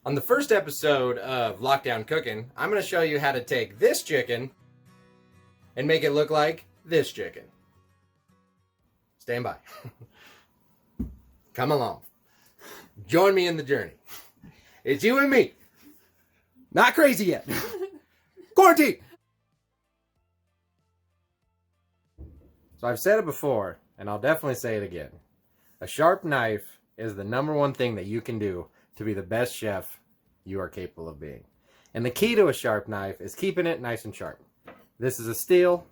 On the first episode of Lockdown Cooking, I'm going to show you how to take this chicken and make it look like this chicken. Stand by. Come along. Join me in the journey. It's you and me. Not crazy yet. Quarantine! So I've said it before, and I'll definitely say it again. A sharp knife is the #1 thing that you can do to be the best chef you are capable of being. And the key to a sharp knife is keeping it nice and sharp. This is a steel.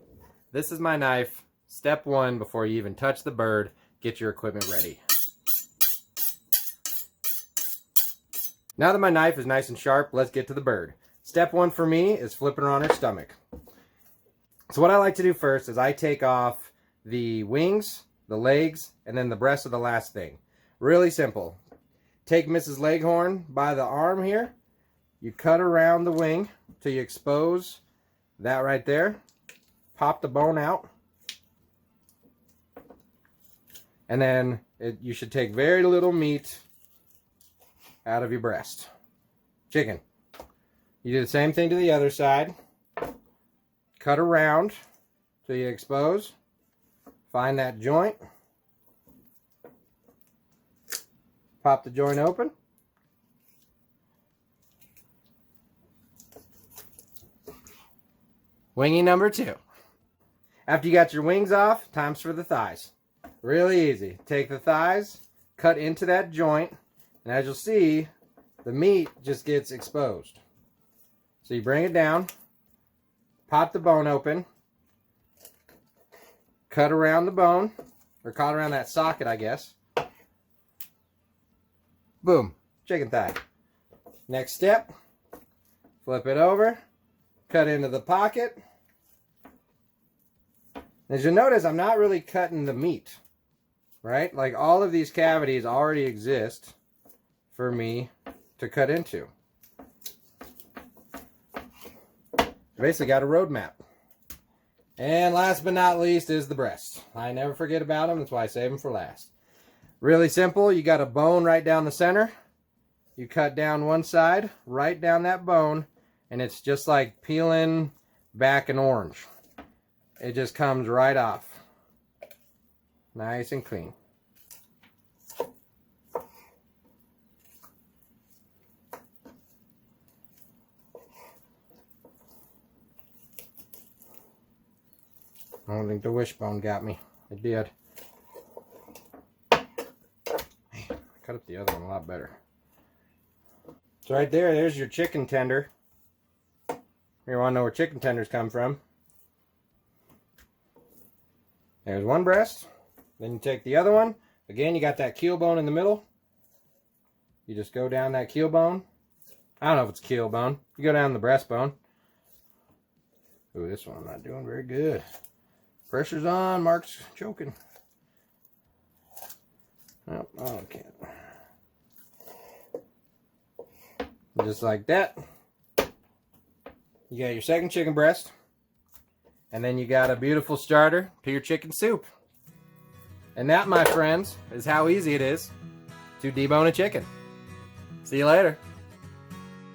This is my knife. Step 1, before you even touch the bird, get your equipment ready. Now that my knife is nice and sharp, let's get to the bird. Step 1 for me is flipping her on her stomach. So what I like to do first is I take off the wings, the legs, and then the breast of the last thing. Really simple. Take Mrs. Leghorn by the arm here. You cut around the wing till you expose that right there. Pop the bone out. And then you should take very little meat out of your breast. Chicken. You do the same thing to the other side. Cut around till you expose. Find that joint. Pop the joint open. Wingy number 2. After you got your wings off, time's for the thighs. Really easy. Take the thighs, cut into that joint, and as you'll see, the meat just gets exposed. So you bring it down, pop the bone open, cut around the bone, or cut around that socket, I guess. Boom, chicken thigh. Next step, flip it over, cut into the pocket. As you'll notice, I'm not really cutting the meat, right? Like all of these cavities already exist for me to cut into. Basically got a roadmap. And last but not least is the breast. I never forget about them, that's why I save them for last. Really simple. You got a bone right down the center. You cut down one side, right down that bone, and it's just like peeling back an orange. It just comes right off. Nice and clean. I don't think the wishbone got me. It did. Cut up the other one a lot better. So right there, there's your chicken tender. You want to know where chicken tenders come from. There's one breast. Then you take the other one. Again, you got that keel bone in the middle. You just go down that keel bone. I don't know if it's keel bone. You go down the breastbone. Ooh, this one I'm not doing very good. Pressure's on. Mark's choking. Oh, I can't. Just like that. You got your second chicken breast. And then you got a beautiful starter to your chicken soup. And that, my friends, is how easy it is to debone a chicken. See you later.